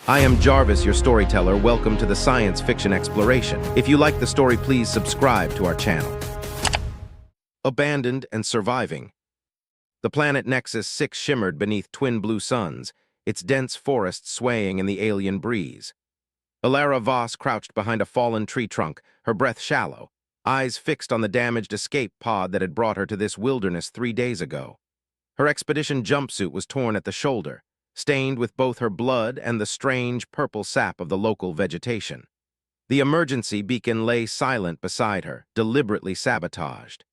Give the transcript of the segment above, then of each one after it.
I am Jarvis, your storyteller. Welcome to the Science Fiction Exploration. If you like the story, please subscribe to our channel. Abandoned and surviving. The planet Nexus 6 shimmered beneath twin blue suns, its dense forests swaying in the alien breeze. Alara Voss crouched behind a fallen tree trunk, her breath shallow, eyes fixed on the damaged escape pod that had brought her to this wilderness 3 days ago. Her expedition jumpsuit was torn at the shoulder, stained with both her blood and the strange purple sap of the local vegetation. The emergency beacon lay silent beside her, deliberately sabotaged.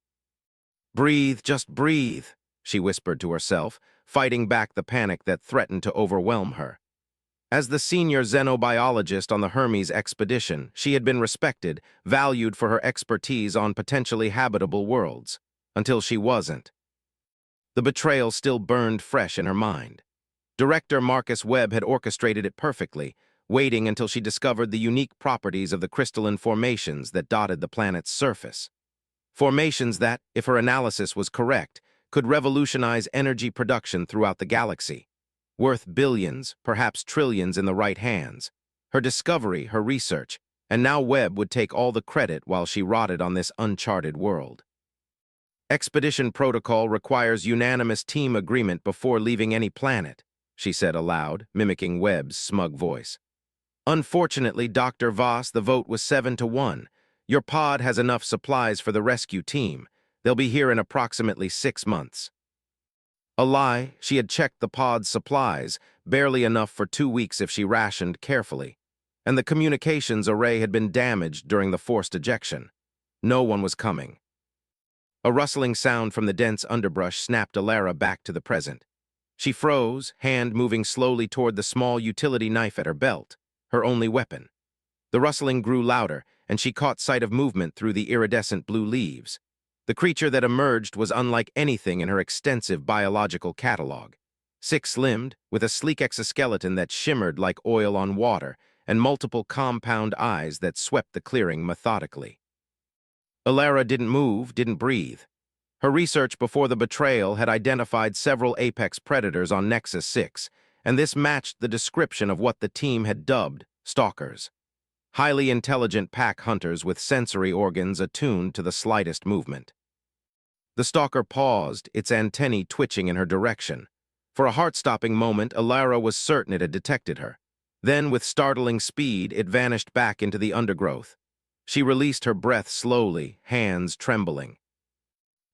"Breathe, just breathe," she whispered to herself, fighting back the panic that threatened to overwhelm her. As the senior xenobiologist on the Hermes expedition, she had been respected, valued for her expertise on potentially habitable worlds, until she wasn't. The betrayal still burned fresh in her mind. Director Marcus Webb had orchestrated it perfectly, waiting until she discovered the unique properties of the crystalline formations that dotted the planet's surface. Formations that, if her analysis was correct, could revolutionize energy production throughout the galaxy. Worth billions, perhaps trillions in the right hands. Her discovery, her research, and now Webb would take all the credit while she rotted on this uncharted world. "Expedition protocol requires unanimous team agreement before leaving any planet," she said aloud, mimicking Webb's smug voice. "Unfortunately, Dr. Voss, the vote was 7-1. Your pod has enough supplies for the rescue team. They'll be here in approximately 6 months." A lie. She had checked the pod's supplies, barely enough for 2 weeks if she rationed carefully. And the communications array had been damaged during the forced ejection. No one was coming. A rustling sound from the dense underbrush snapped Alara back to the present. She froze, hand moving slowly toward the small utility knife at her belt, her only weapon. The rustling grew louder, and she caught sight of movement through the iridescent blue leaves. The creature that emerged was unlike anything in her extensive biological catalog. Six-limbed, with a sleek exoskeleton that shimmered like oil on water, and multiple compound eyes that swept the clearing methodically. Alara didn't move, didn't breathe. Her research before the betrayal had identified several apex predators on Nexus 6, and this matched the description of what the team had dubbed stalkers. Highly intelligent pack hunters with sensory organs attuned to the slightest movement. The stalker paused, its antennae twitching in her direction. For a heart-stopping moment, Alara was certain it had detected her. Then, with startling speed, it vanished back into the undergrowth. She released her breath slowly, hands trembling.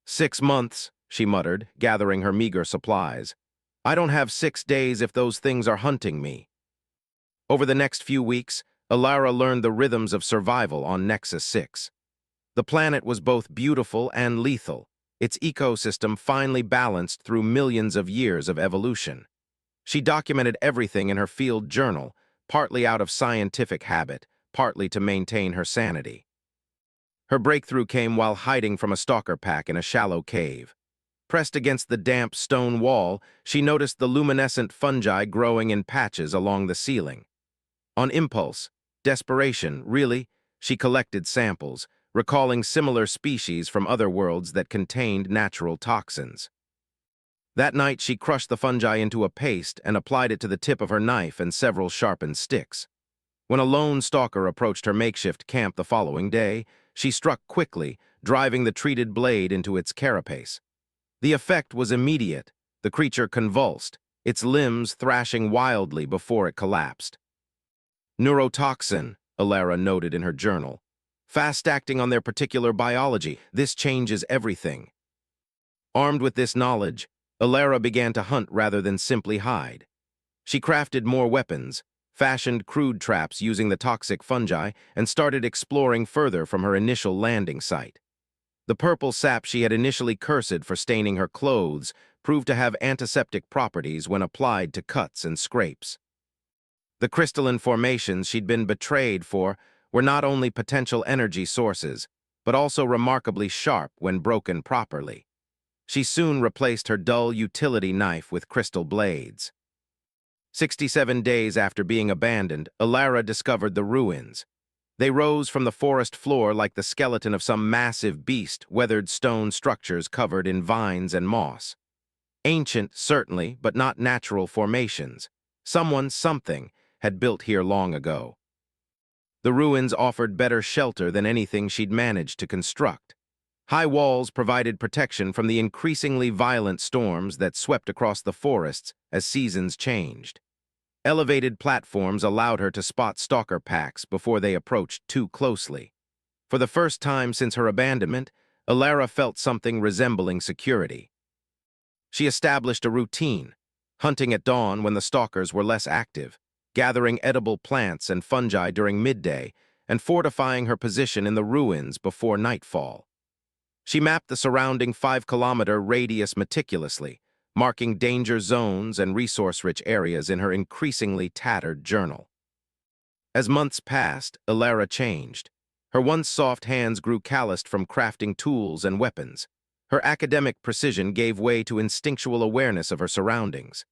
6 months, she muttered, gathering her meager supplies. I don't have 6 days if those things are hunting me. Over the next few weeks, Alara learned the rhythms of survival on Nexus 6. The planet was both beautiful and lethal, its ecosystem finely balanced through millions of years of evolution. She documented everything in her field journal, partly out of scientific habit, partly to maintain her sanity. Her breakthrough came while hiding from a stalker pack in a shallow cave. Pressed against the damp stone wall, she noticed the luminescent fungi growing in patches along the ceiling. On impulse, desperation, really, she collected samples, recalling similar species from other worlds that contained natural toxins. That night, she crushed the fungi into a paste and applied it to the tip of her knife and several sharpened sticks. When a lone stalker approached her makeshift camp the following day, she struck quickly, driving the treated blade into its carapace. The effect was immediate. The creature convulsed, its limbs thrashing wildly before it collapsed. Neurotoxin, Alara noted in her journal. Fast-acting on their particular biology, this changes everything. Armed with this knowledge, Alara began to hunt rather than simply hide. She crafted more weapons, fashioned crude traps using the toxic fungi, and started exploring further from her initial landing site. The purple sap she had initially cursed for staining her clothes proved to have antiseptic properties when applied to cuts and scrapes. The crystalline formations she'd been betrayed for were not only potential energy sources, but also remarkably sharp when broken properly. She soon replaced her dull utility knife with crystal blades. 67 days after being abandoned, Alara discovered the ruins. They rose from the forest floor like the skeleton of some massive beast, weathered stone structures covered in vines and moss. Ancient, certainly, but not natural formations. Something, had built here long ago. The ruins offered better shelter than anything she'd managed to construct. High walls provided protection from the increasingly violent storms that swept across the forests as seasons changed. Elevated platforms allowed her to spot stalker packs before they approached too closely. For the first time since her abandonment, Alara felt something resembling security. She established a routine, hunting at dawn when the stalkers were less active, gathering edible plants and fungi during midday, and fortifying her position in the ruins before nightfall. She mapped the surrounding 5-kilometer radius meticulously, marking danger zones and resource-rich areas in her increasingly tattered journal. As months passed, Alara changed. Her once soft hands grew calloused from crafting tools and weapons. Her academic precision gave way to instinctual awareness of her surroundings.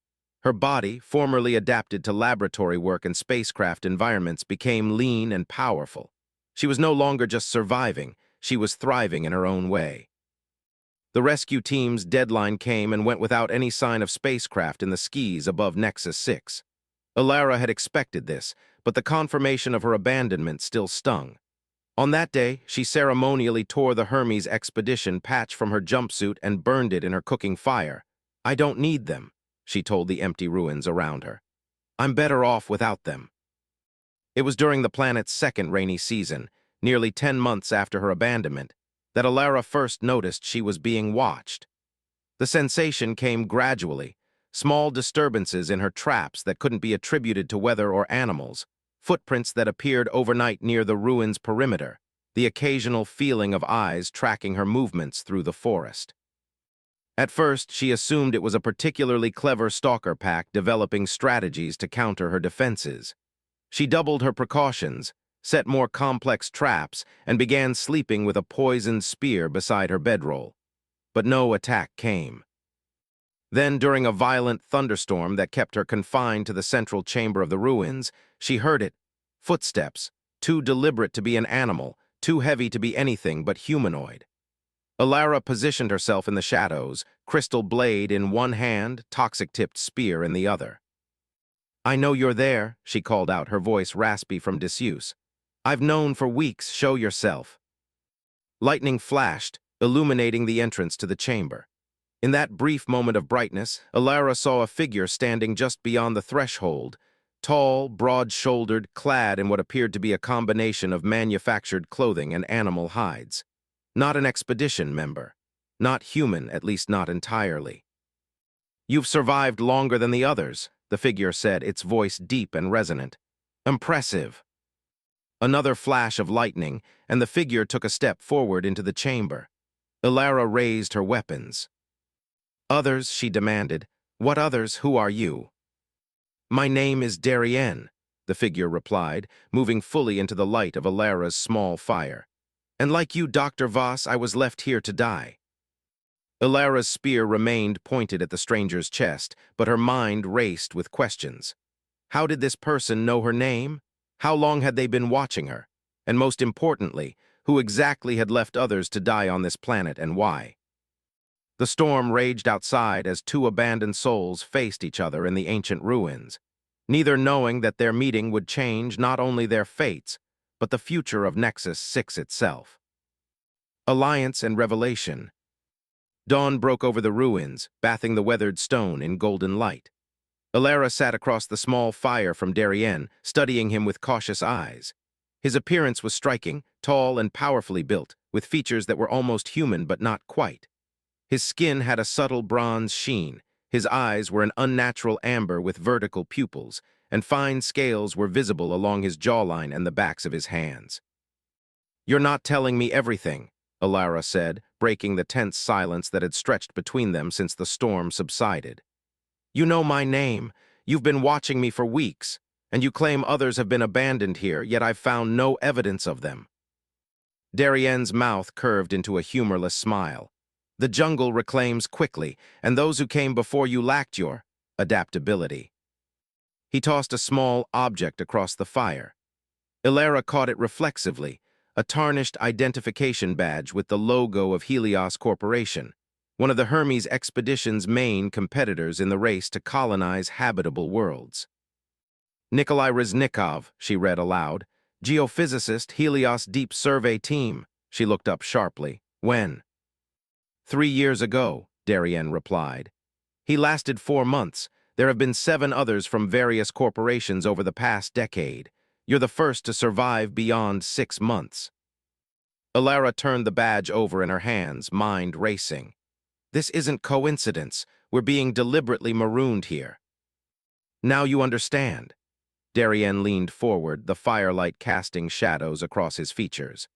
Her body, formerly adapted to laboratory work and spacecraft environments, became lean and powerful. She was no longer just surviving, she was thriving in her own way. The rescue team's deadline came and went without any sign of spacecraft in the skis above Nexus 6. Alara had expected this, but the confirmation of her abandonment still stung. On that day, she ceremonially tore the Hermes expedition patch from her jumpsuit and burned it in her cooking fire. "I don't need them," she told the empty ruins around her. "I'm better off without them." It was during the planet's second rainy season, nearly 10 months after her abandonment, that Alara first noticed she was being watched. The sensation came gradually, small disturbances in her traps that couldn't be attributed to weather or animals, footprints that appeared overnight near the ruins' perimeter, the occasional feeling of eyes tracking her movements through the forest. At first, she assumed it was a particularly clever stalker pack developing strategies to counter her defenses. She doubled her precautions, set more complex traps, and began sleeping with a poisoned spear beside her bedroll. But no attack came. Then, during a violent thunderstorm that kept her confined to the central chamber of the ruins, she heard it. Footsteps, too deliberate to be an animal, too heavy to be anything but humanoid. Alara positioned herself in the shadows, crystal blade in one hand, toxic-tipped spear in the other. "I know you're there," she called out, her voice raspy from disuse. "I've known for weeks, show yourself." Lightning flashed, illuminating the entrance to the chamber. In that brief moment of brightness, Alara saw a figure standing just beyond the threshold, tall, broad-shouldered, clad in what appeared to be a combination of manufactured clothing and animal hides. Not an expedition member. Not human, at least not entirely. "You've survived longer than the others," the figure said, its voice deep and resonant. "Impressive." Another flash of lightning, and the figure took a step forward into the chamber. Alara raised her weapons. "Others," she demanded. "What others? Who are you?" "My name is Darien," the figure replied, moving fully into the light of Alara's small fire. "And like you, Dr. Voss, I was left here to die." Alara's spear remained pointed at the stranger's chest, but her mind raced with questions. How did this person know her name? How long had they been watching her? And most importantly, who exactly had left others to die on this planet and why? The storm raged outside as two abandoned souls faced each other in the ancient ruins, neither knowing that their meeting would change not only their fates, but the future of Nexus 6 itself. Alliance and revelation. Dawn broke over the ruins, bathing the weathered stone in golden light. Alara sat across the small fire from Darien, studying him with cautious eyes. His appearance was striking, tall and powerfully built, with features that were almost human but not quite. His skin had a subtle bronze sheen, his eyes were an unnatural amber with vertical pupils, and fine scales were visible along his jawline and the backs of his hands. "You're not telling me everything," Alara said, breaking the tense silence that had stretched between them since the storm subsided. "You know my name, you've been watching me for weeks, and you claim others have been abandoned here, yet I've found no evidence of them." Darien's mouth curved into a humorless smile. "The jungle reclaims quickly, and those who came before you lacked your adaptability." He tossed a small object across the fire. Alara caught it reflexively, a tarnished identification badge with the logo of Helios Corporation, one of the Hermes expedition's main competitors in the race to colonize habitable worlds. Nikolai Riznikov, she read aloud. Geophysicist, Helios Deep Survey Team. She looked up sharply. When? 3 years ago, Darien replied. He lasted 4 months. There have been 7 others from various corporations over the past decade. You're the first to survive beyond 6 months. Alara turned the badge over in her hands, mind racing. This isn't coincidence. We're being deliberately marooned here. Now you understand. Darien leaned forward, the firelight casting shadows across his features.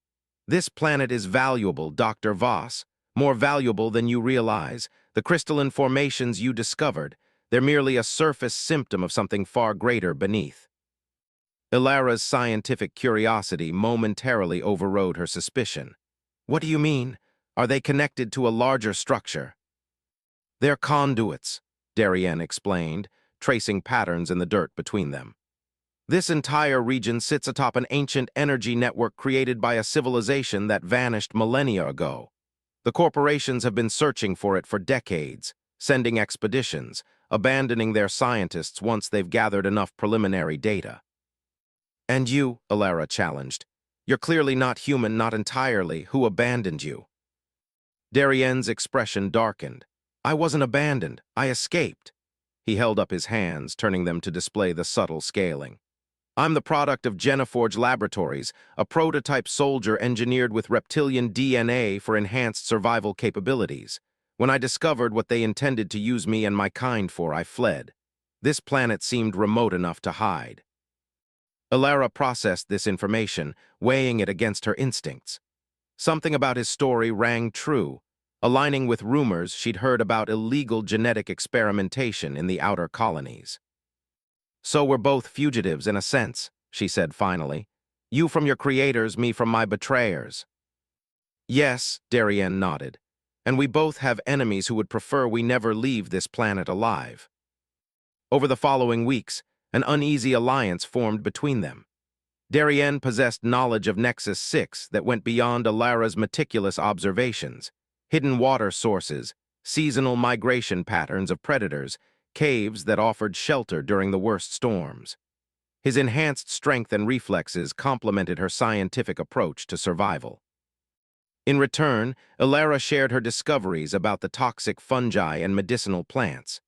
This planet is valuable, Dr. Voss. More valuable than you realize. The crystalline formations you discovered, they're merely a surface symptom of something far greater beneath. Ilara's scientific curiosity momentarily overrode her suspicion. What do you mean? Are they connected to a larger structure? They're conduits, Darien explained, tracing patterns in the dirt between them. This entire region sits atop an ancient energy network created by a civilization that vanished millennia ago. The corporations have been searching for it for decades, sending expeditions, abandoning their scientists once they've gathered enough preliminary data. And you, Alara challenged. You're clearly not human, not entirely. Who abandoned you? Darien's expression darkened. I wasn't abandoned. I escaped. He held up his hands, turning them to display the subtle scaling. I'm the product of Geneforge Laboratories, a prototype soldier engineered with reptilian DNA for enhanced survival capabilities. When I discovered what they intended to use me and my kind for, I fled. This planet seemed remote enough to hide. Alara processed this information, weighing it against her instincts. Something about his story rang true, aligning with rumors she'd heard about illegal genetic experimentation in the outer colonies. So we're both fugitives in a sense, she said finally. You from your creators, me from my betrayers. Yes, Darien nodded. And we both have enemies who would prefer we never leave this planet alive. Over the following weeks, an uneasy alliance formed between them. Darien possessed knowledge of Nexus 6 that went beyond Alara's meticulous observations, hidden water sources, seasonal migration patterns of predators, caves that offered shelter during the worst storms. His enhanced strength and reflexes complemented her scientific approach to survival. In return, Alara shared her discoveries about the toxic fungi and medicinal plants.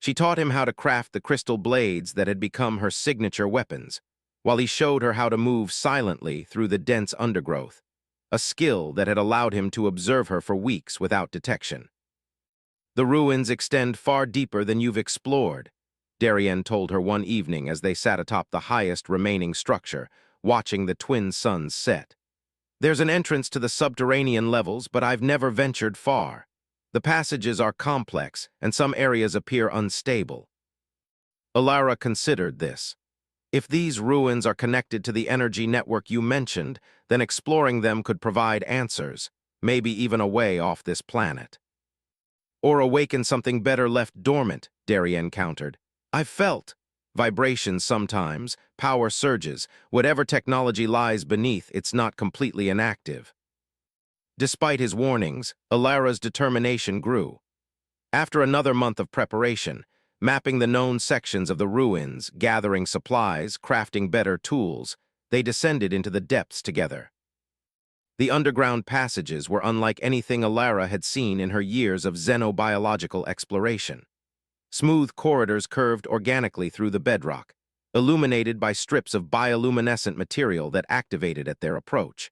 She taught him how to craft the crystal blades that had become her signature weapons, while he showed her how to move silently through the dense undergrowth, a skill that had allowed him to observe her for weeks without detection. The ruins extend far deeper than you've explored, Darien told her one evening as they sat atop the highest remaining structure, watching the twin suns set. There's an entrance to the subterranean levels, but I've never ventured far. The passages are complex, and some areas appear unstable. Alara considered this. If these ruins are connected to the energy network you mentioned, then exploring them could provide answers, maybe even a way off this planet. Or awaken something better left dormant, Darien countered. I've felt vibrations sometimes, power surges. Whatever technology lies beneath, it's not completely inactive. Despite his warnings, Alara's determination grew. After another month of preparation, mapping the known sections of the ruins, gathering supplies, crafting better tools, they descended into the depths together. The underground passages were unlike anything Alara had seen in her years of xenobiological exploration. Smooth corridors curved organically through the bedrock, illuminated by strips of bioluminescent material that activated at their approach.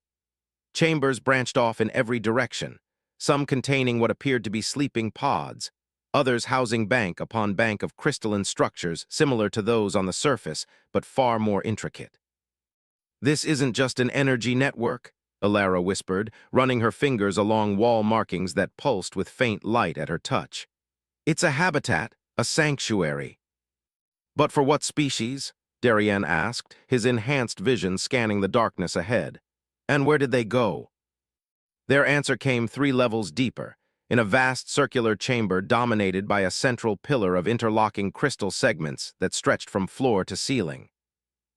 Chambers branched off in every direction, some containing what appeared to be sleeping pods, others housing bank upon bank of crystalline structures similar to those on the surface, but far more intricate. This isn't just an energy network, Alara whispered, running her fingers along wall markings that pulsed with faint light at her touch. It's a habitat, a sanctuary. But for what species? Darien asked, his enhanced vision scanning the darkness ahead. And where did they go? Their answer came 3 levels deeper, in a vast circular chamber dominated by a central pillar of interlocking crystal segments that stretched from floor to ceiling.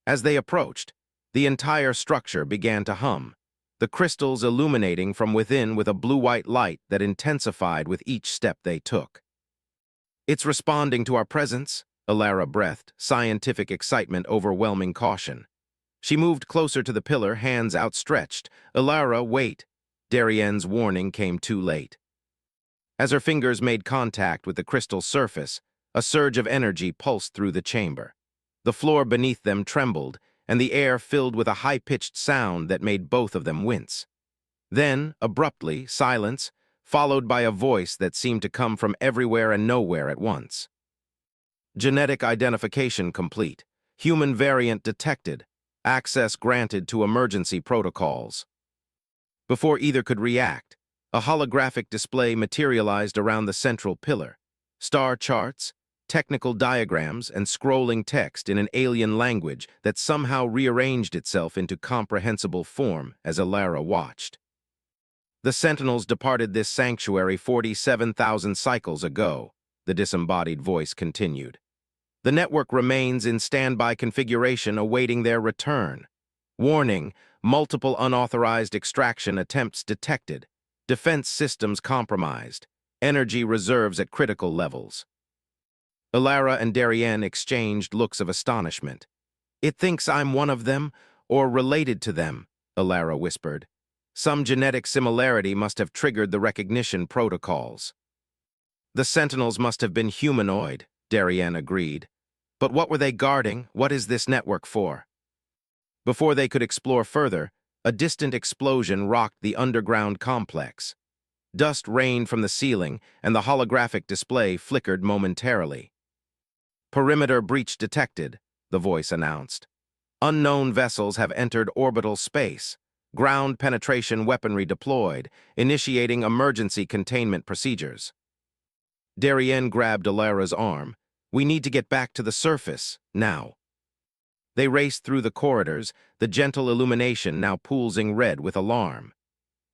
As they approached, the entire structure began to hum, the crystals illuminating from within with a blue-white light that intensified with each step they took. It's responding to our presence, Alara breathed, scientific excitement overwhelming caution. She moved closer to the pillar, hands outstretched. Alara, wait. Darienne's warning came too late. As her fingers made contact with the crystal surface, a surge of energy pulsed through the chamber. The floor beneath them trembled, and the air filled with a high-pitched sound that made both of them wince. Then, abruptly, silence, followed by a voice that seemed to come from everywhere and nowhere at once. Genetic identification complete. Human variant detected. Access granted to emergency protocols. Before either could react, a holographic display materialized around the central pillar. Star charts, technical diagrams, and scrolling text in an alien language that somehow rearranged itself into comprehensible form as Alara watched. The Sentinels departed this sanctuary 47,000 cycles ago, the disembodied voice continued. The network remains in standby configuration awaiting their return. Warning, multiple unauthorized extraction attempts detected. Defense systems compromised. Energy reserves at critical levels. Alara and Darienne exchanged looks of astonishment. It thinks I'm one of them, or related to them, Alara whispered. Some genetic similarity must have triggered the recognition protocols. The Sentinels must have been humanoid, Darienne agreed. But what were they guarding? What is this network for? Before they could explore further, a distant explosion rocked the underground complex. Dust rained from the ceiling, and the holographic display flickered momentarily. Perimeter breach detected, the voice announced. Unknown vessels have entered orbital space. Ground penetration weaponry deployed, initiating emergency containment procedures. Darienne grabbed Alara's arm. We need to get back to the surface, now. They raced through the corridors, the gentle illumination now pulsing red with alarm.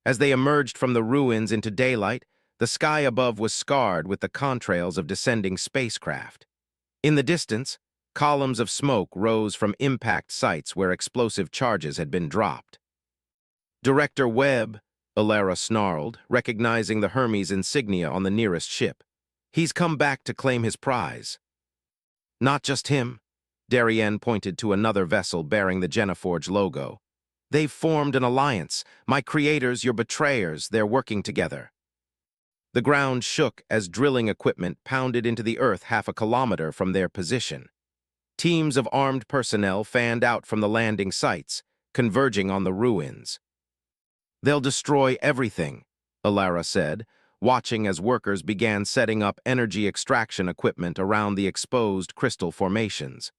As they emerged from the ruins into daylight, the sky above was scarred with the contrails of descending spacecraft. In the distance, columns of smoke rose from impact sites where explosive charges had been dropped. Director Webb, Alara snarled, recognizing the Hermes insignia on the nearest ship. He's come back to claim his prize. Not just him. Darienne pointed to another vessel bearing the Geneforge logo. They've formed an alliance. My creators, your betrayers, they're working together. The ground shook as drilling equipment pounded into the earth half a kilometer from their position. Teams of armed personnel fanned out from the landing sites, converging on the ruins. They'll destroy everything, Alara said, watching as workers began setting up energy extraction equipment around the exposed crystal formations.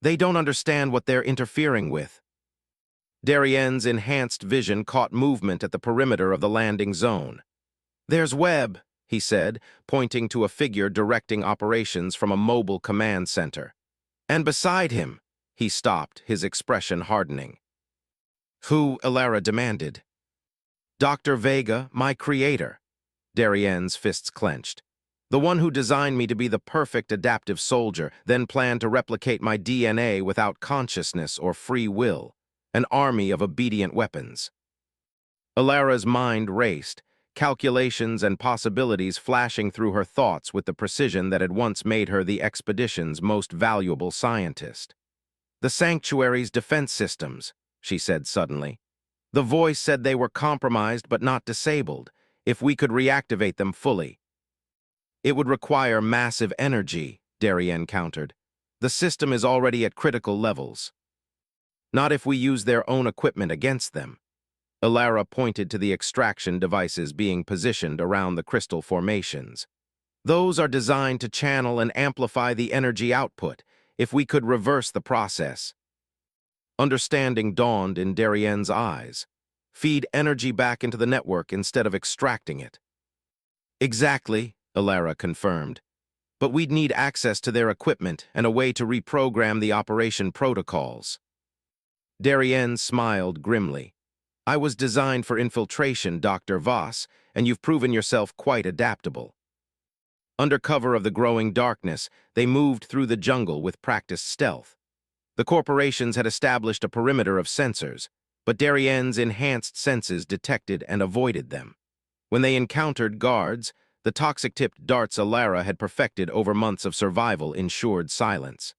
They don't understand what they're interfering with. Darienne's enhanced vision caught movement at the perimeter of the landing zone. There's Webb, he said, pointing to a figure directing operations from a mobile command center. And beside him, he stopped, his expression hardening. Who? Alara demanded. Dr. Vega, my creator. Darienne's fists clenched. The one who designed me to be the perfect adaptive soldier, then planned to replicate my DNA without consciousness or free will, an army of obedient weapons. Alara's mind raced, calculations and possibilities flashing through her thoughts with the precision that had once made her the expedition's most valuable scientist. The sanctuary's defense systems, she said suddenly. The voice said they were compromised but not disabled, if we could reactivate them fully. It would require massive energy, Darienne countered. The system is already at critical levels. Not if we use their own equipment against them. Alara pointed to the extraction devices being positioned around the crystal formations. Those are designed to channel and amplify the energy output, if we could reverse the process. Understanding dawned in Darienne's eyes. Feed energy back into the network instead of extracting it. Exactly, Alara confirmed. But we'd need access to their equipment and a way to reprogram the operation protocols. Darienne smiled grimly. I was designed for infiltration, Dr. Voss, and you've proven yourself quite adaptable. Under cover of the growing darkness, they moved through the jungle with practiced stealth. The corporations had established a perimeter of sensors, but Darienne's enhanced senses detected and avoided them. When they encountered guards, the toxic-tipped darts Alara had perfected over months of survival ensured silence.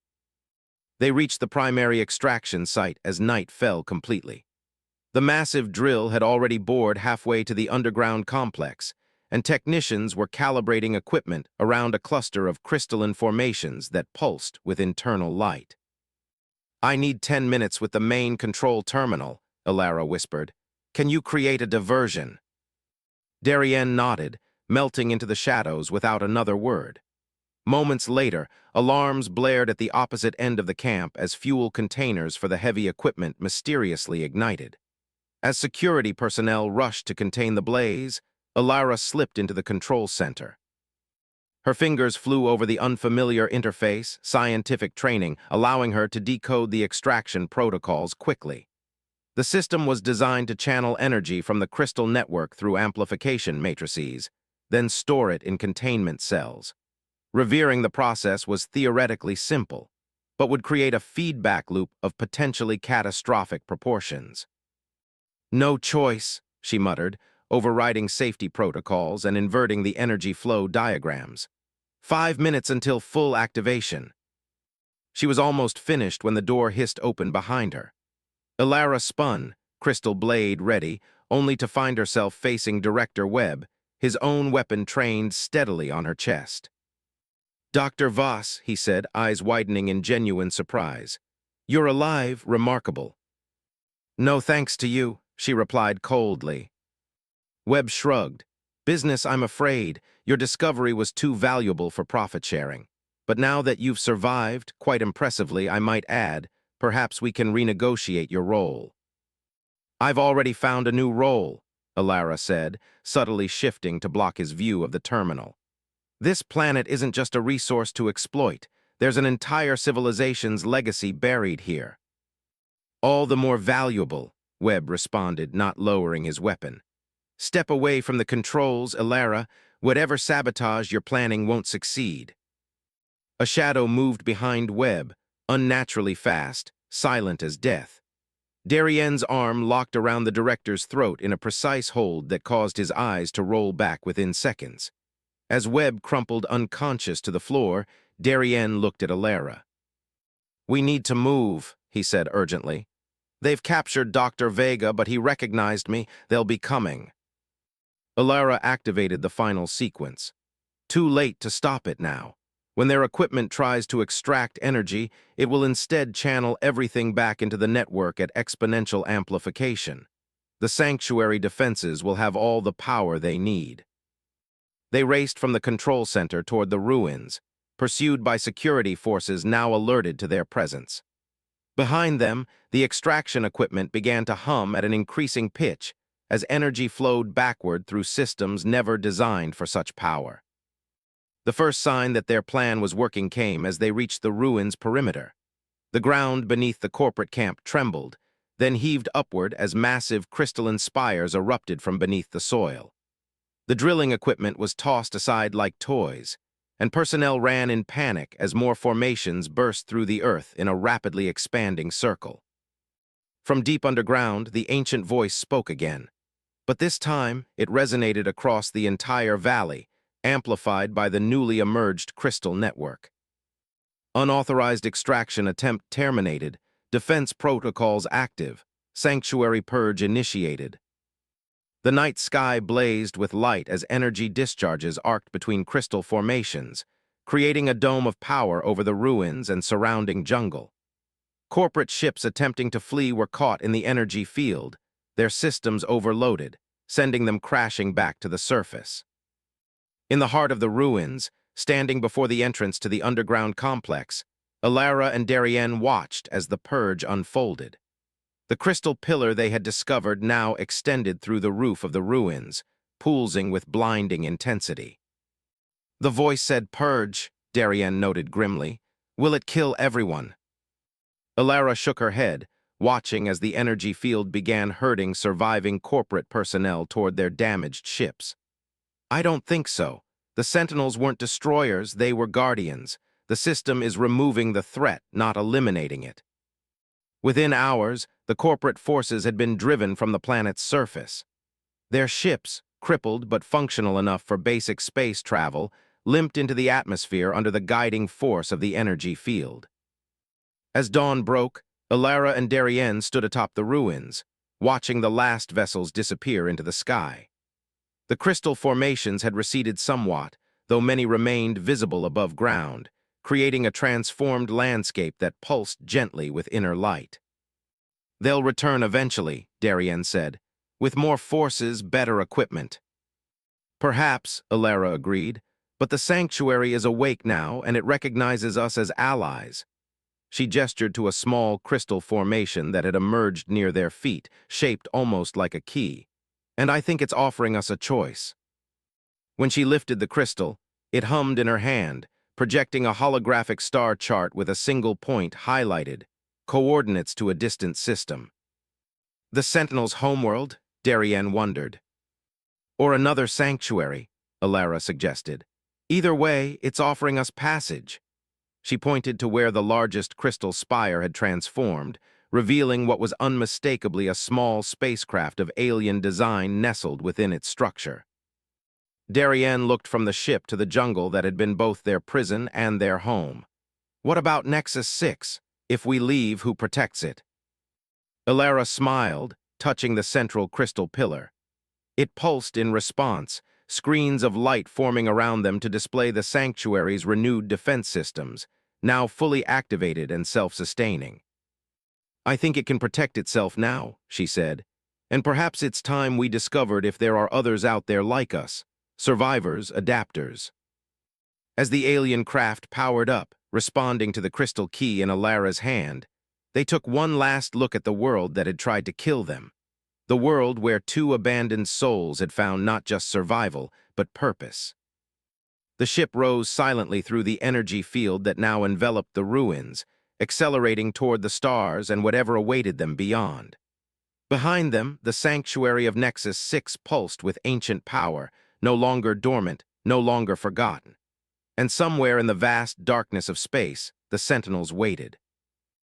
They reached the primary extraction site as night fell completely. The massive drill had already bored halfway to the underground complex, and technicians were calibrating equipment around a cluster of crystalline formations that pulsed with internal light. "I need 10 minutes with the main control terminal," Alara whispered. "Can you create a diversion?" Darien nodded, melting into the shadows without another word. Moments later, alarms blared at the opposite end of the camp as fuel containers for the heavy equipment mysteriously ignited. As security personnel rushed to contain the blaze, Alara slipped into the control center. Her fingers flew over the unfamiliar interface, scientific training, allowing her to decode the extraction protocols quickly. The system was designed to channel energy from the crystal network through amplification matrices, then store it in containment cells. Revering the process was theoretically simple, but would create a feedback loop of potentially catastrophic proportions. "No choice," she muttered, overriding safety protocols and inverting the energy flow diagrams. 5 minutes until full activation. She was almost finished when the door hissed open behind her. Alara spun, crystal blade ready, only to find herself facing Director Webb, his own weapon trained steadily on her chest. "Dr. Voss," he said, eyes widening in genuine surprise. "You're alive, remarkable." "No thanks to you," she replied coldly. Webb shrugged. "Business, I'm afraid. Your discovery was too valuable for profit-sharing. But now that you've survived, quite impressively, I might add, perhaps we can renegotiate your role." "I've already found a new role," Alara said, subtly shifting to block his view of the terminal. "This planet isn't just a resource to exploit. There's an entire civilization's legacy buried here." "All the more valuable," Webb responded, not lowering his weapon. "Step away from the controls, Alara. Whatever sabotage you're planning won't succeed." A shadow moved behind Webb, unnaturally fast, silent as death. Darienne's arm locked around the director's throat in a precise hold that caused his eyes to roll back within seconds. As Webb crumpled unconscious to the floor, Darienne looked at Alara. "We need to move," he said urgently. "They've captured Dr. Vega, but he recognized me. They'll be coming." Alara activated the final sequence. Too late to stop it now. When their equipment tries to extract energy, it will instead channel everything back into the network at exponential amplification. The sanctuary defenses will have all the power they need. They raced from the control center toward the ruins, pursued by security forces now alerted to their presence. Behind them, the extraction equipment began to hum at an increasing pitch as energy flowed backward through systems never designed for such power. The first sign that their plan was working came as they reached the ruins' perimeter. The ground beneath the corporate camp trembled, then heaved upward as massive crystalline spires erupted from beneath the soil. The drilling equipment was tossed aside like toys, and personnel ran in panic as more formations burst through the earth in a rapidly expanding circle. From deep underground, the ancient voice spoke again, but this time it resonated across the entire valley, amplified by the newly emerged crystal network. "Unauthorized extraction attempt terminated, defense protocols active, sanctuary purge initiated." The night sky blazed with light as energy discharges arced between crystal formations, creating a dome of power over the ruins and surrounding jungle. Corporate ships attempting to flee were caught in the energy field, their systems overloaded, sending them crashing back to the surface. In the heart of the ruins, standing before the entrance to the underground complex, Alara and Darienne watched as the purge unfolded. The crystal pillar they had discovered now extended through the roof of the ruins, pulsing with blinding intensity. "The voice said purge," Darienne noted grimly. "Will it kill everyone?" Alara shook her head, watching as the energy field began herding surviving corporate personnel toward their damaged ships. "I don't think so. The Sentinels weren't destroyers, they were guardians. The system is removing the threat, not eliminating it." Within hours, the corporate forces had been driven from the planet's surface. Their ships, crippled but functional enough for basic space travel, limped into the atmosphere under the guiding force of the energy field. As dawn broke, Ilara and Darien stood atop the ruins, watching the last vessels disappear into the sky. The crystal formations had receded somewhat, though many remained visible above ground, creating a transformed landscape that pulsed gently with inner light. "They'll return eventually," Darien said, "with more forces, better equipment." "Perhaps," Ilara agreed, "but the sanctuary is awake now and it recognizes us as allies." She gestured to a small crystal formation that had emerged near their feet, shaped almost like a key. "And I think it's offering us a choice." When she lifted the crystal, it hummed in her hand, projecting a holographic star chart with a single point highlighted, coordinates to a distant system. "The Sentinel's homeworld?" Darien wondered. "Or another sanctuary," Ilara suggested. "Either way, it's offering us passage." She pointed to where the largest crystal spire had transformed, revealing what was unmistakably a small spacecraft of alien design nestled within its structure. Darien looked from the ship to the jungle that had been both their prison and their home. "What about Nexus 6? If we leave, who protects it?" Ilara smiled, touching the central crystal pillar. It pulsed in response, screens of light forming around them to display the sanctuary's renewed defense systems, now fully activated and self-sustaining. "I think it can protect itself now," she said, "and perhaps it's time we discovered if there are others out there like us, survivors, adapters." As the alien craft powered up, responding to the crystal key in Ilara's hand, they took one last look at the world that had tried to kill them. The world where two abandoned souls had found not just survival, but purpose. The ship rose silently through the energy field that now enveloped the ruins, accelerating toward the stars and whatever awaited them beyond. Behind them, the sanctuary of Nexus 6 pulsed with ancient power, no longer dormant, no longer forgotten. And somewhere in the vast darkness of space, the Sentinels waited.